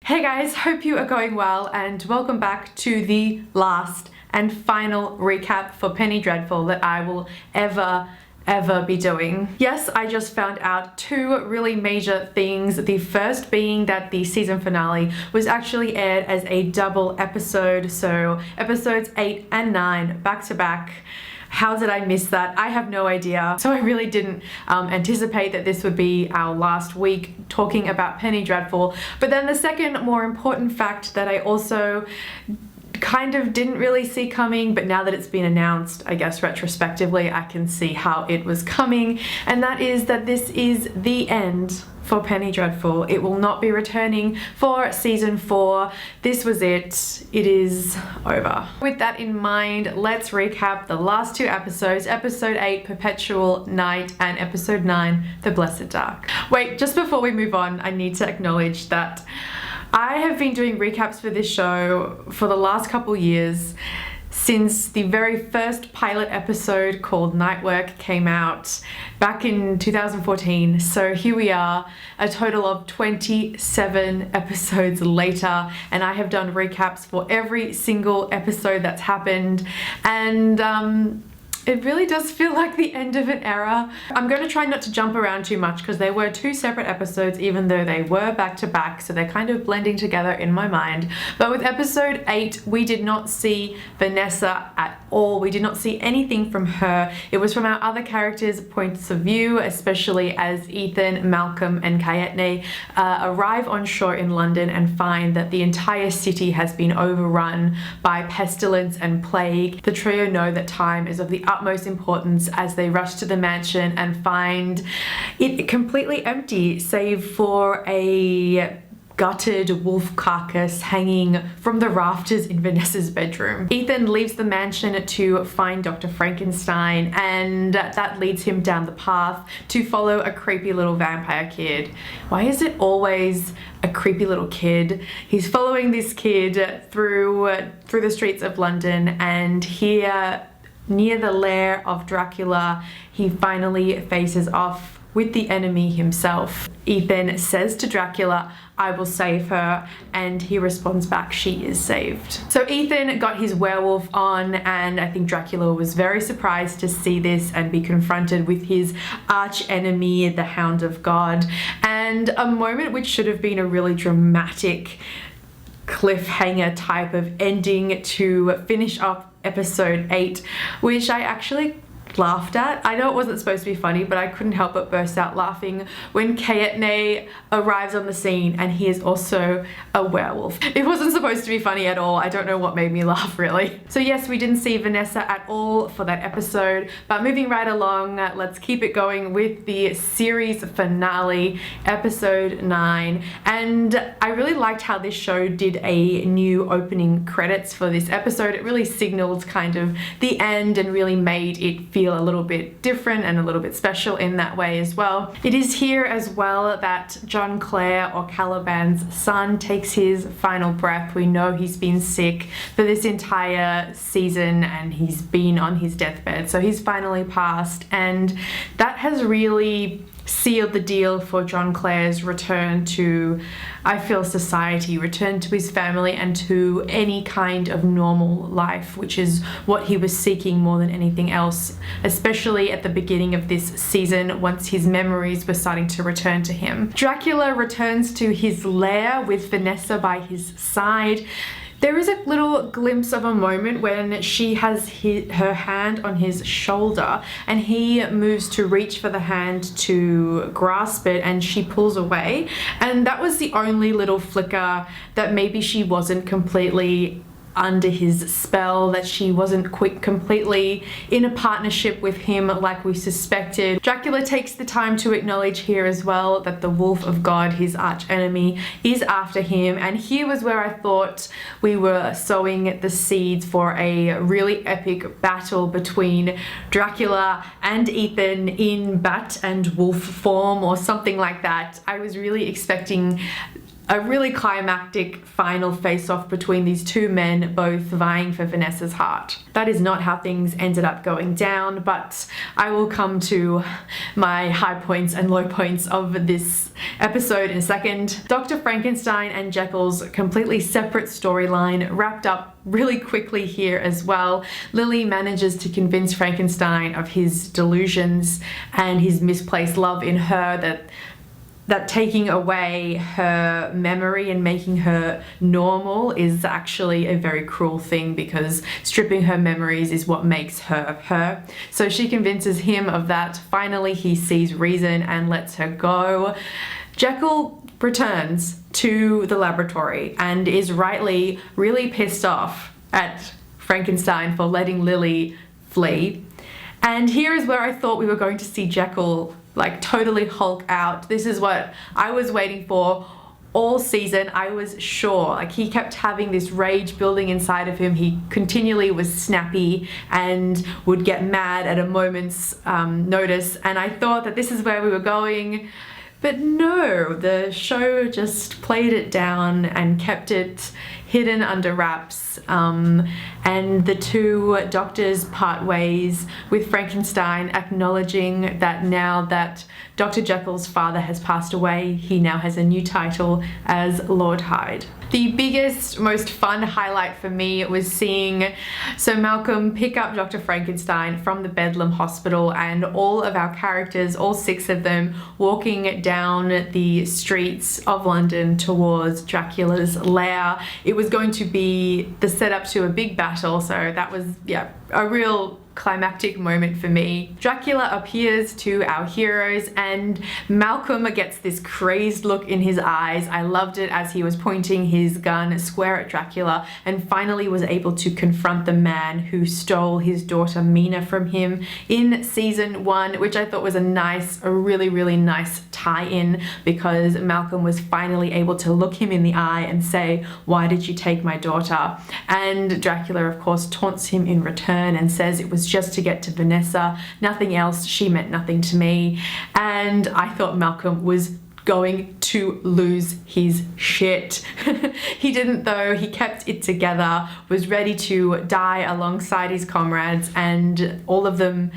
Hey guys, hope you are going well and welcome back to the last and final recap for Penny Dreadful that I will ever be doing. Yes, I just found out two really major things. The first being that the season finale was actually aired as a double episode, so episodes 8 and 9 back to back. How did I miss that? I have no idea. So I really didn't anticipate that this would be our last week talking about Penny Dreadful. But then the second more important fact that I also kind of didn't really see coming, but now that it's been announced, I guess retrospectively, I can see how it was coming. And that is that this is the end for Penny Dreadful. It will not be returning for season 4. This was it. It is over. With that in mind, let's recap the last two episodes, episode 8, Perpetual Night, and episode 9, The Blessed Dark. Wait, just before we move on, I need to acknowledge that I have been doing recaps for this show for the last couple years, since the very first pilot episode called Nightwork came out back in 2014. So here we are, a total of 27 episodes later, and I have done recaps for every single episode that's happened, and it really does feel like the end of an era. I'm going to try not to jump around too much because they were two separate episodes, even though they were back to back, so they're kind of blending together in my mind. But with episode 8, we did not see Vanessa at all. We did not see anything from her. It was from our other characters' points of view, especially as Ethan, Malcolm and Kaetenay arrive on shore in London and find that the entire city has been overrun by pestilence and plague. The trio know that time is of the utmost importance as they rush to the mansion and find it completely empty, save for a gutted wolf carcass hanging from the rafters in Vanessa's bedroom. Ethan leaves the mansion to find Dr. Frankenstein, and that leads him down the path to follow a creepy little vampire kid. Why is it always a creepy little kid? He's following this kid through the streets of London, and here near the lair of Dracula, he finally faces off with the enemy himself. Ethan says to Dracula, "I will save her," and he responds back, "She is saved." So Ethan got his werewolf on, and I think Dracula was very surprised to see this and be confronted with his arch enemy, the Hound of God, and a moment which should have been a really dramatic cliffhanger type of ending to finish up episode 8, which I actually laughed at. I know it wasn't supposed to be funny, but I couldn't help but burst out laughing when Kaetaney arrives on the scene and he is also a werewolf. It wasn't supposed to be funny at all. I don't know what made me laugh, really. So yes, we didn't see Vanessa at all for that episode, but moving right along, let's keep it going with the series finale, episode 9. And I really liked how this show did a new opening credits for this episode. It really signaled kind of the end and really made it feel a little bit different and a little bit special in that way as well. It is here as well that John Clare, or Caliban's son, takes his final breath. We know he's been sick for this entire season and he's been on his deathbed, so he's finally passed, and that has really sealed the deal for John Clare's return to, I feel, society, return to his family and to any kind of normal life, which is what he was seeking more than anything else, especially at the beginning of this season once his memories were starting to return to him. Dracula returns to his lair with Vanessa by his side. There is a little glimpse of a moment when she has her hand on his shoulder and he moves to reach for the hand to grasp it, and she pulls away, and that was the only little flicker that maybe she wasn't completely under his spell, that she wasn't completely in a partnership with him like we suspected. Dracula takes the time to acknowledge here as well that the Wolf of God, his arch enemy, is after him, and here was where I thought we were sowing the seeds for a really epic battle between Dracula and Ethan in bat and wolf form or something like that. I was really expecting a really climactic final face-off between these two men, both vying for Vanessa's heart. That is not how things ended up going down, but I will come to my high points and low points of this episode in a second. Dr. Frankenstein and Jekyll's completely separate storyline wrapped up really quickly here as well. Lily manages to convince Frankenstein of his delusions and his misplaced love in her, that taking away her memory and making her normal is actually a very cruel thing, because stripping her memories is what makes her her. So she convinces him of that. Finally, he sees reason and lets her go. Jekyll returns to the laboratory and is rightly really pissed off at Frankenstein for letting Lily flee. And here is where I thought we were going to see Jekyll like totally Hulk out. This is what I was waiting for all season. I was sure, like, he kept having this rage building inside of him. He continually was snappy and would get mad at a moment's notice, and I thought that this is where we were going. But no, the show just played it down and kept it hidden under wraps, and the two doctors part ways, with Frankenstein acknowledging that now that Dr. Jekyll's father has passed away, he now has a new title as Lord Hyde. The biggest, most fun highlight for me was seeing Malcolm pick up Dr. Frankenstein from the Bedlam Hospital, and all of our characters, all 6 of them, walking down the streets of London towards Dracula's lair. It was going to be the setup to a big battle, so that was, yeah, a real climactic moment for me. Dracula appears to our heroes, and Malcolm gets this crazed look in his eyes. I loved it as he was pointing his gun square at Dracula and finally was able to confront the man who stole his daughter Mina from him in season 1, which I thought was a really nice tie-in, because Malcolm was finally able to look him in the eye and say, "Why did you take my daughter?" And Dracula, of course, taunts him in return and says it was just to get to Vanessa, nothing else, she meant nothing to me. And I thought Malcolm was going to lose his shit. He didn't though. He kept it together, was ready to die alongside his comrades, and all of them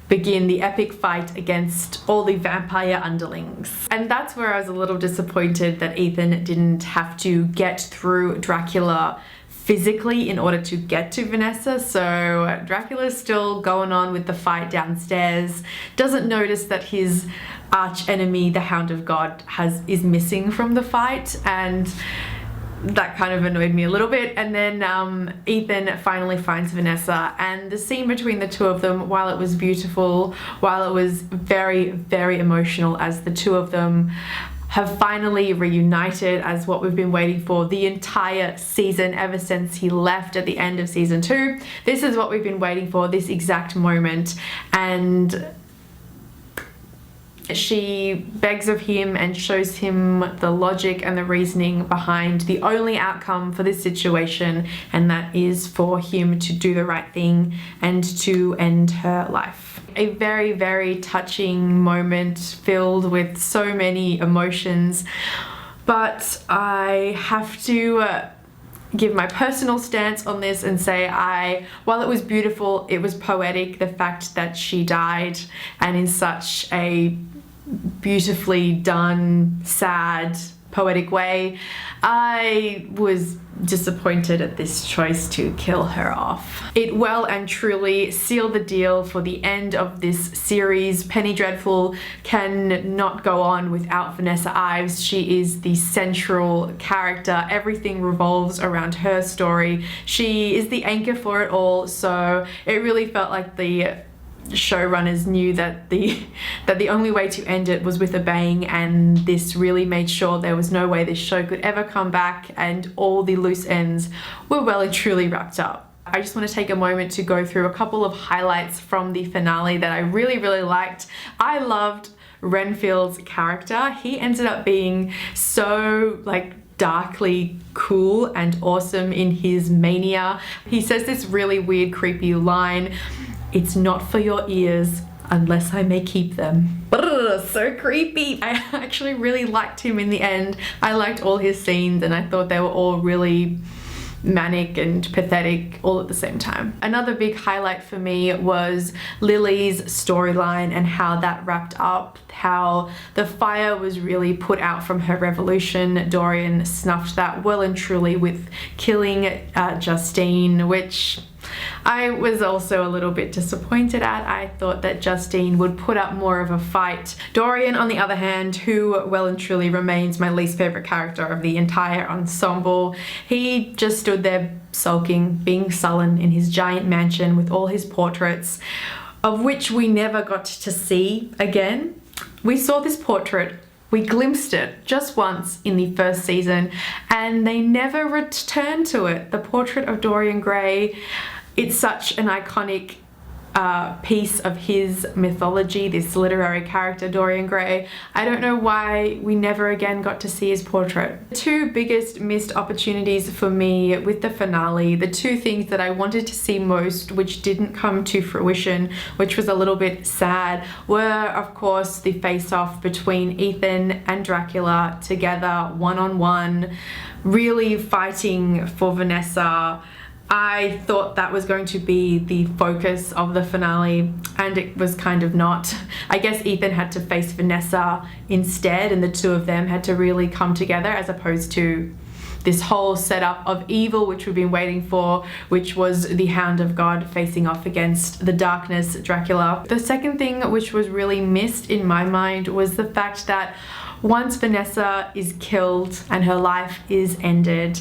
begin the epic fight against all the vampire underlings. And that's where I was a little disappointed that Ethan didn't have to get through Dracula physically in order to get to Vanessa. So Dracula's still going on with the fight downstairs, doesn't notice that his arch enemy, the Hound of God, is missing from the fight, and that kind of annoyed me a little bit. And then Ethan finally finds Vanessa, and the scene between the two of them, while it was beautiful, while it was very emotional, as the two of them have finally reunited as what we've been waiting for the entire season, ever since he left at the end of season 2. This is what we've been waiting for, this exact moment. And she begs of him and shows him the logic and the reasoning behind the only outcome for this situation, and that is for him to do the right thing and to end her life. A very touching moment filled with so many emotions, but I have to give my personal stance on this and say, while it was beautiful, it was poetic, the fact that she died, and in such a beautifully done, sad, poetic way. I was disappointed at this choice to kill her off. It well and truly sealed the deal for the end of this series. Penny Dreadful can not go on without Vanessa Ives. She is the central character. Everything revolves around her story. She is the anchor for it all, so it really felt like the showrunners knew that the only way to end it was with a bang, and this really made sure there was no way this show could ever come back, and all the loose ends were well and truly wrapped up. I just want to take a moment to go through a couple of highlights from the finale that I really liked. I loved Reinfield's character. He ended up being so darkly cool and awesome in his mania. He says this really weird, creepy line, "It's not for your ears, unless I may keep them. So creepy. I actually really liked him in the end. I liked all his scenes and I thought they were all really manic and pathetic all at the same time. Another big highlight for me was Lily's storyline and how that wrapped up, how the fire was really put out from her revolution. Dorian snuffed that well and truly with killing Justine, which I was also a little bit disappointed at. I thought that Justine would put up more of a fight. Dorian, on the other hand, who well and truly remains my least favorite character of the entire ensemble, he just stood there sulking, being sullen in his giant mansion with all his portraits, of which we never got to see again. We saw this portrait, we glimpsed it just once in the first season, and they never returned to it. The portrait of Dorian Gray, it's such an iconic piece of his mythology, this literary character Dorian Gray. I don't know why we never again got to see his portrait. The two biggest missed opportunities for me with the finale, the two things that I wanted to see most which didn't come to fruition, which was a little bit sad, were of course the face-off between Ethan and Dracula together one-on-one, really fighting for Vanessa. I thought that was going to be the focus of the finale, and it was kind of not. I guess Ethan had to face Vanessa instead, and the two of them had to really come together, as opposed to this whole setup of evil which we've been waiting for, which was the Hound of God facing off against the darkness, Dracula. The second thing which was really missed in my mind was the fact that once Vanessa is killed and her life is ended,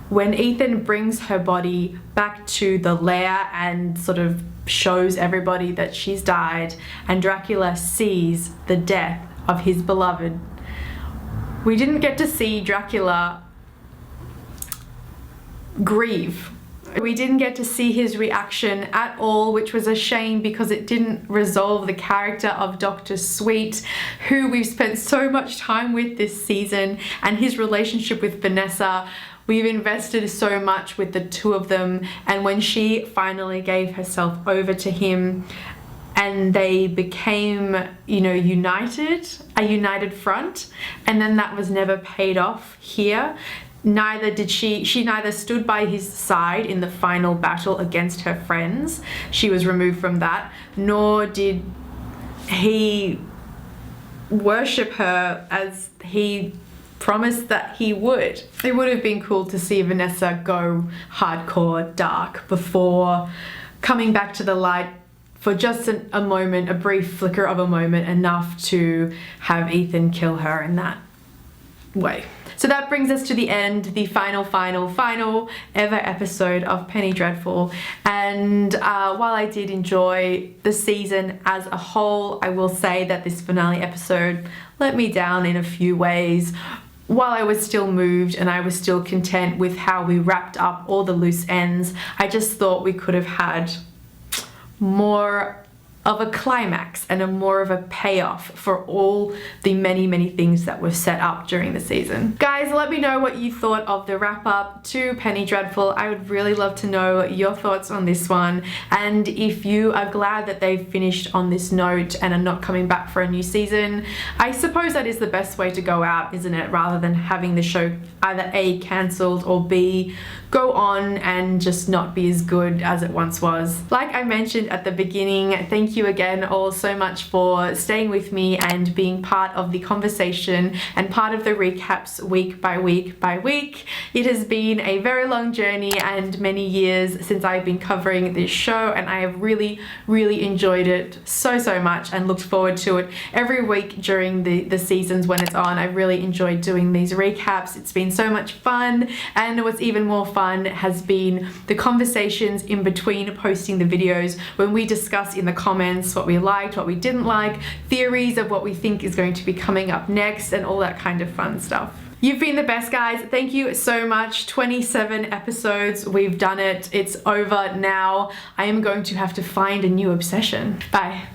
when Ethan brings her body back to the lair and sort of shows everybody that she's died, and Dracula sees the death of his beloved, we didn't get to see Dracula grieve. We didn't get to see his reaction at all, which was a shame because it didn't resolve the character of Dr. Sweet, who we've spent so much time with this season, and his relationship with Vanessa. We've invested so much with the two of them, and when she finally gave herself over to him and they became, you know, united, a united front, and then that was never paid off here. Neither did she neither stood by his side in the final battle against her friends. She was removed from that, nor did he worship her as he promised that he would. It would have been cool to see Vanessa go hardcore dark before coming back to the light for just a moment, a brief flicker of a moment, enough to have Ethan kill her in that way. So that brings us to the end, the final ever episode of Penny Dreadful. And while I did enjoy the season as a whole, I will say that this finale episode let me down in a few ways. While I was still moved and I was still content with how we wrapped up all the loose ends, I just thought we could have had more of a climax and a more of a payoff for all the many things that were set up during the season. Guys, let me know what you thought of the wrap up to Penny Dreadful. I would really love to know your thoughts on this one, and if you are glad that they've finished on this note and are not coming back for a new season. I suppose that is the best way to go out, isn't it? Rather than having the show either A, cancelled, or B, go on and just not be as good as it once was. Like I mentioned at the beginning, thank you again all so much for staying with me and being part of the conversation and part of the recaps week by week. It has been a very long journey and many years since I've been covering this show, and I have really enjoyed it so much and looked forward to it every week during the seasons when it's on. I really enjoyed doing these recaps. It's been so much fun, and what's even more fun has been the conversations in between posting the videos, when we discuss in the comments what we liked, what we didn't like, theories of what we think is going to be coming up next, and all that kind of fun stuff. You've been the best, guys. Thank you so much. 27 episodes. We've done it. It's over now. I am going to have to find a new obsession. Bye.